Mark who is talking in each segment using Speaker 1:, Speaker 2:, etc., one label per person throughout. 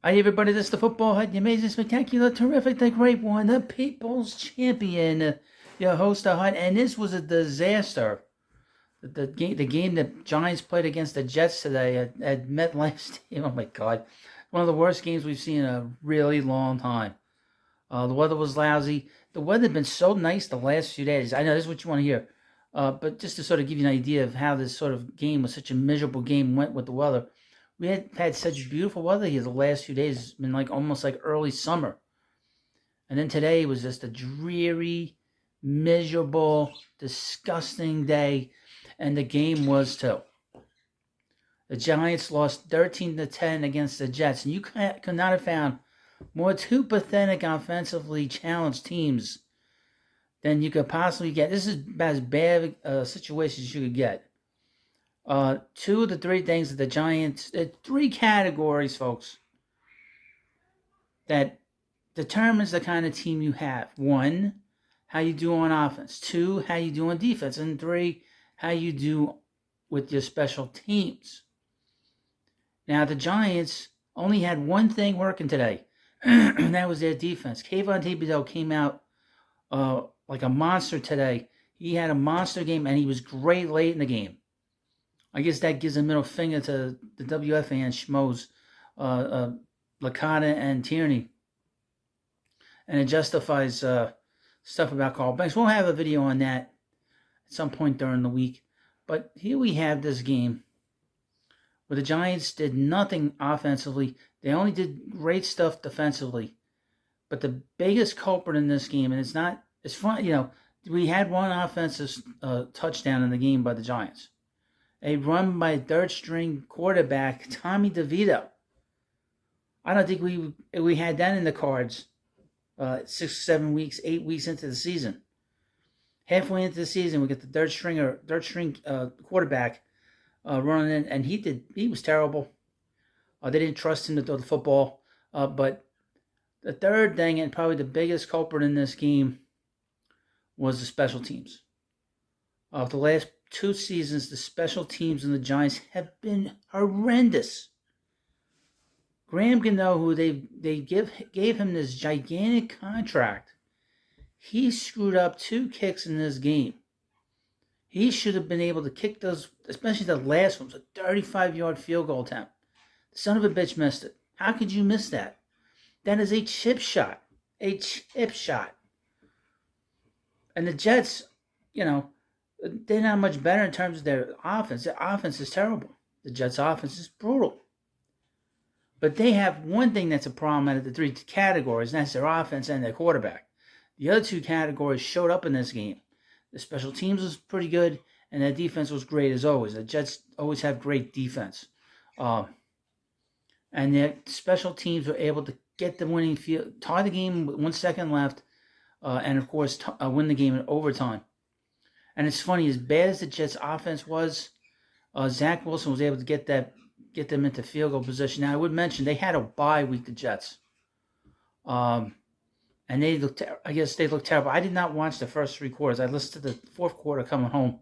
Speaker 1: Hi, everybody. This is the Football Hut, the amazing, spectacular, terrific, the great one, the people's champion, your host, the Hut. And this was a disaster. The game that Giants played against the Jets today at MetLife Stadium. Oh my God, one of the worst games we've seen in a really long time. The weather was lousy. The weather had been so nice the last few days. I know this is what you want to hear, but just to sort of give you an idea of how this sort of game was such a miserable game went with the weather. We had such beautiful weather here the last few days. It's been like almost like early summer. And then today was just a dreary, miserable, disgusting day. And the game was too. The Giants lost 13-10 against the Jets. And you could not have found more two pathetic offensively challenged teams than you could possibly get. This is about as bad a situation as you could get. Two of the three things that the Giants, three categories, folks, that determines the kind of team you have. One, how you do on offense. Two, how you do on defense. And three, how you do with your special teams. Now, the Giants only had one thing working today, and that was their defense. Kayvon Thibodeaux came out like a monster today. He had a monster game, and he was great late in the game. I guess that gives a middle finger to the WFAN schmoes, Licata and Tierney. And it justifies stuff about Carl Banks. We'll have a video on that at some point during the week. But here we have this game where the Giants did nothing offensively. They only did great stuff defensively. But the biggest culprit in this game, and it's fun, we had one offensive touchdown in the game by the Giants. A run by third-string quarterback Tommy DeVito. I don't think we had that in the cards 6, 7 weeks, 8 weeks into the season. Halfway into the season, we get the third-string quarterback running in, and he was terrible. They didn't trust him to throw the football. But the third thing, and probably the biggest culprit in this game, was the special teams. The last 2 seasons, the special teams in the Giants have been horrendous. Graham Gano, who they gave him this gigantic contract, he screwed up 2 kicks in this game. He should have been able to kick those, especially the last one, was a 35-yard field goal attempt. The son of a bitch missed it. How could you miss that? That is a chip shot. A chip shot. And the Jets, they're not much better in terms of their offense. Their offense is terrible. The Jets' offense is brutal. But they have one thing that's a problem out of the 3 categories, and that's their offense and their quarterback. The other 2 categories showed up in this game. The special teams was pretty good, and their defense was great as always. The Jets always have great defense. And their special teams were able to get the winning field, tie the game with 1 second left, and of course win the game in overtime. And it's funny, as bad as the Jets' offense was, Zach Wilson was able to get them into field goal position. Now, I would mention they had a bye week, the Jets. And they looked terrible. I did not watch the first 3 quarters. I listened to the 4th quarter coming home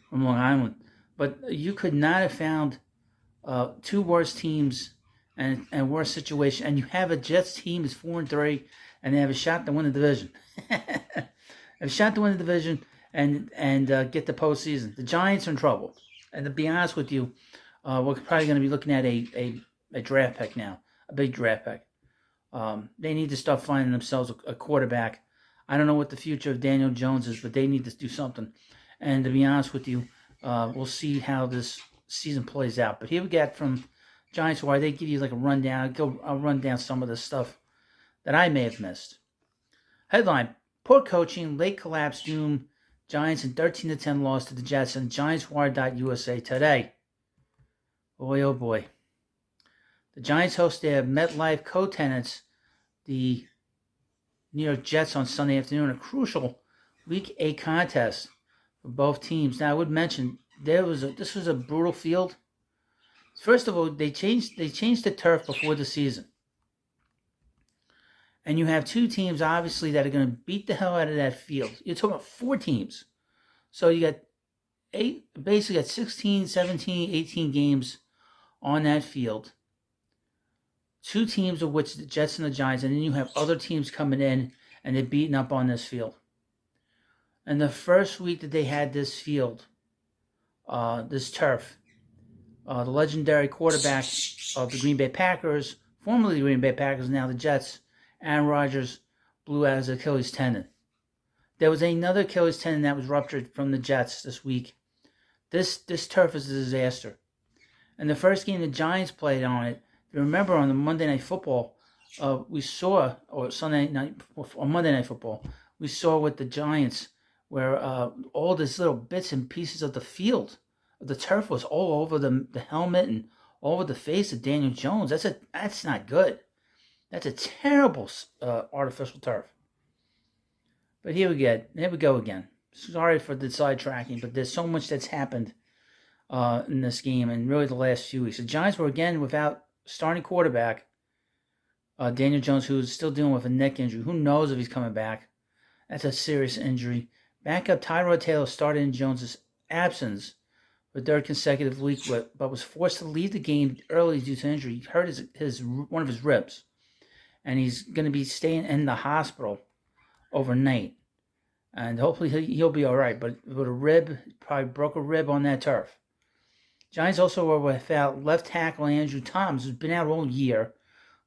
Speaker 1: from Long Island. But you could not have found 2 worse teams and worse situation. And you have a Jets team that's 4-3, and they have a shot to win the division. Have a shot to win the division and get the postseason. The Giants are in trouble. And to be honest with you, we're probably going to be looking at a draft pick now, a big draft pick. They need to start finding themselves a quarterback. I don't know what the future of Daniel Jones is, but they need to do something. And to be honest with you, we'll see how this season plays out. But here we get from Giants Wire. They give you like a rundown. I'll run down some of the stuff that I may have missed. Headline: Poor coaching, late collapse doom Giants in 13-10 loss to the Jets, and GiantsWire.USA today. Boy, oh boy. The Giants host their MetLife co-tenants, the New York Jets, on Sunday afternoon, a crucial Week 8 contest for both teams. Now, I would mention this was a brutal field. First of all, they changed the turf before the season. And you have 2 teams, obviously, that are going to beat the hell out of that field. You're talking about 4 teams. So you got 16, 17, 18 games on that field. 2 teams of which the Jets and the Giants, and then you have other teams coming in and they're beating up on this field. And the first week that they had this field, this turf, the legendary quarterback of the Green Bay Packers, formerly the Green Bay Packers, now the Jets, Aaron Rodgers, blew out his Achilles tendon. There was another Achilles tendon that was ruptured from the Jets this week. This turf is a disaster. And the first game the Giants played on it, if you remember on the Monday Night Football, we saw, or Sunday night, or Monday Night Football, we saw with the Giants where all these little bits and pieces of the field, of the turf, was all over the helmet and all over the face of Daniel Jones. That's not good. That's a terrible artificial turf. But here we go again. Sorry for the sidetracking, but there's so much that's happened in this game and really the last few weeks. The Giants were again without starting quarterback, Daniel Jones, who's still dealing with a neck injury. Who knows if he's coming back? That's a serious injury. Backup Tyrod Taylor started in Jones' absence for the 3rd consecutive week, but was forced to leave the game early due to injury. He hurt one of his ribs, and he's going to be staying in the hospital overnight. And hopefully he'll be all right. But with a rib, probably broke a rib on that turf. Giants also were without left tackle Andrew Thoms, who's been out all year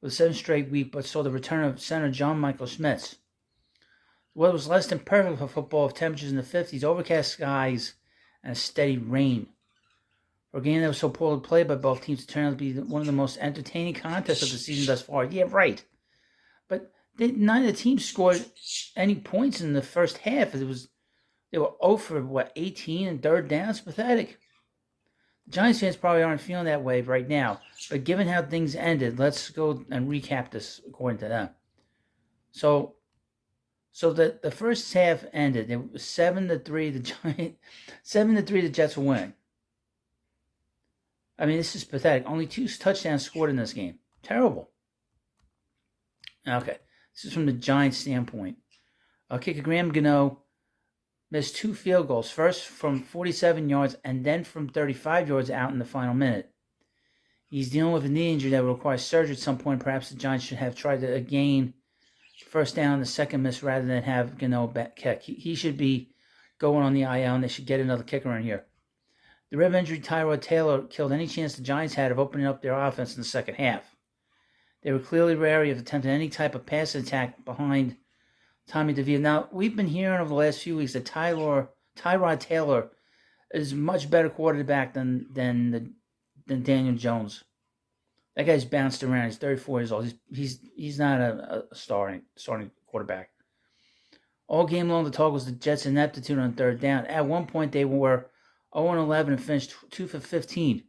Speaker 1: with 7 straight weeks, but saw the return of center John Michael Schmitz. The weather was less than perfect for football, with temperatures in the 50s, overcast skies, and a steady rain. For a game that was so poorly played by both teams, it turned out to be one of the most entertaining contests of the season thus far. Yeah, right. But none of the teams scored any points in the first half. They were 0 for 18 and 3rd down. It's pathetic. The Giants fans probably aren't feeling that way right now. But given how things ended, let's go and recap this according to them. So the first half ended. It was 7-3. 7-3. The Jets were winning. I mean, this is pathetic. Only 2 touchdowns scored in this game. Terrible. Okay. This is from the Giants' standpoint. Kicker Graham Gano missed 2 field goals, first from 47 yards and then from 35 yards out in the final minute. He's dealing with a knee injury that will require surgery at some point. Perhaps the Giants should have tried to gain first down on the second miss rather than have Gano kick. He should be going on the IL, and they should get another kicker in here. The rib injury Tyrod Taylor killed any chance the Giants had of opening up their offense in the second half. They were clearly wary of attempting any type of pass attack behind Tommy DeVito. Now, we've been hearing over the last few weeks that Tyrod Taylor is a much better quarterback than Daniel Jones. That guy's bounced around. He's 34 years old. He's not a starting quarterback. All game long, the talk was the Jets' ineptitude on 3rd down. At one point, they were 0-11 and finished 2 for 15.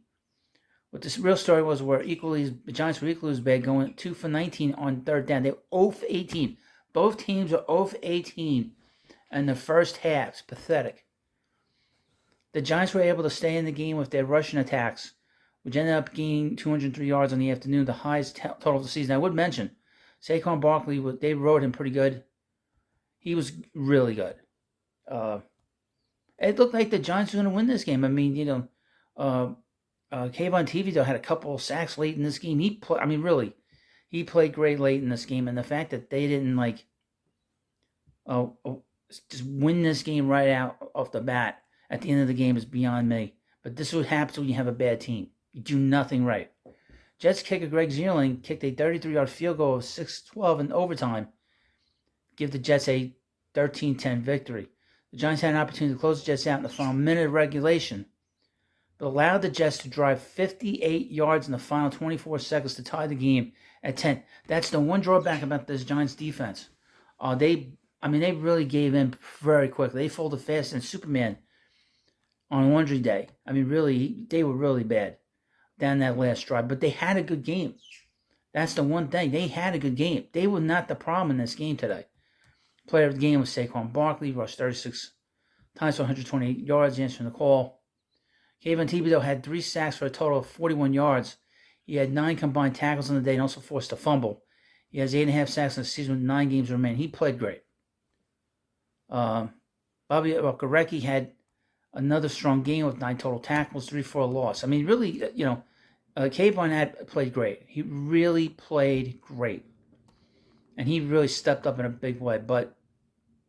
Speaker 1: What the real story was the Giants were equally as bad, going 2 for 19 on 3rd down. They were 0 for 18. Both teams were 0 for 18 in the first half. It's pathetic. The Giants were able to stay in the game with their rushing attacks, which ended up gaining 203 yards on the afternoon, the highest total of the season. I would mention, Saquon Barkley, they rode him pretty good. He was really good. It looked like the Giants were going to win this game. I mean, Kayvon Thibodeaux had a couple of sacks late in this game. He played great late in this game. And the fact that they didn't just win this game right out off the bat at the end of the game is beyond me. But this is what happens when you have a bad team. You do nothing right. Jets kicker Greg Zierlein kicked a 33-yard field goal of 6-12 in overtime, give the Jets a 13-10 victory. The Giants had an opportunity to close the Jets out in the final minute of regulation, but allowed the Jets to drive 58 yards in the final 24 seconds to tie the game at 10. That's the one drawback about this Giants defense. They really gave in very quickly. They folded fast than Superman on laundry day. I mean, really, they were really bad down that last drive, but they had a good game. That's the one thing. They had a good game. They were not the problem in this game today. Player of the game was Saquon Barkley, rushed 36 times for 128 yards, answering the call. Kayvon Thibodeaux had 3 sacks for a total of 41 yards. He had 9 combined tackles on the day and also forced a fumble. He has 8.5 sacks in the season with 9 games remaining. He played great. Bobby Okereke had another strong game with 9 total tackles, 3 for a loss. I mean, really, Kayvon had played great. He really played great. And he really stepped up in a big way. But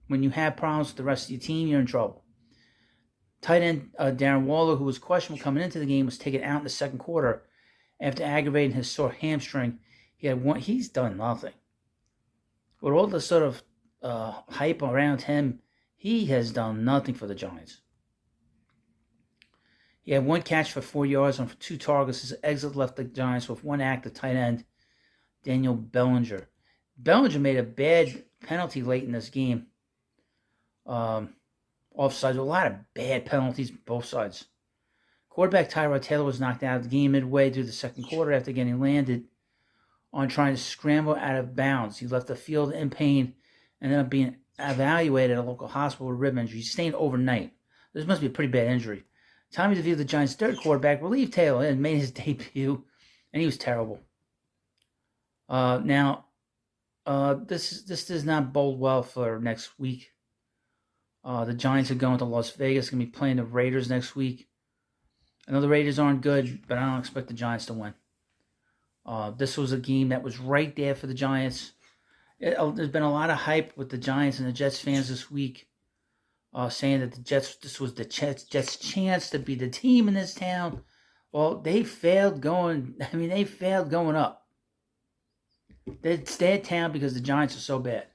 Speaker 1: when you have problems with the rest of your team, you're in trouble. Tight end Darren Waller, who was questionable coming into the game, was taken out in the second quarter after aggravating his sore hamstring. He's done nothing. With all the sort of hype around him, he has done nothing for the Giants. He had 1 catch for 4 yards on 2 targets. His exit left the Giants with 1 active tight end, Daniel Bellinger. Bellinger made a bad penalty late in this game. Offsides, a lot of bad penalties, both sides. Quarterback Tyrod Taylor was knocked out of the game midway through the second quarter after getting landed on trying to scramble out of bounds. He left the field in pain and ended up being evaluated at a local hospital with rib injury. He stayed overnight. This must be a pretty bad injury. Tommy DeVito, the Giants' third quarterback, relieved Taylor and made his debut, and he was terrible. This does not bode well for next week. The Giants are going to Las Vegas, going to be playing the Raiders next week. I know the Raiders aren't good, but I don't expect the Giants to win. This was a game that was right there for the Giants. There's been a lot of hype with the Giants and the Jets fans this week, saying that this was the Jets' chance to be the team in this town. Well, they failed going up. It's their town because the Giants are so bad.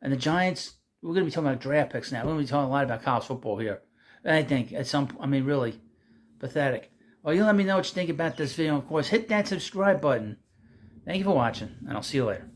Speaker 1: And the Giants, we're going to be talking about draft picks now. We're going to be talking a lot about college football here. I think really pathetic. Well, you let me know what you think about this video. Of course, hit that subscribe button. Thank you for watching, and I'll see you later.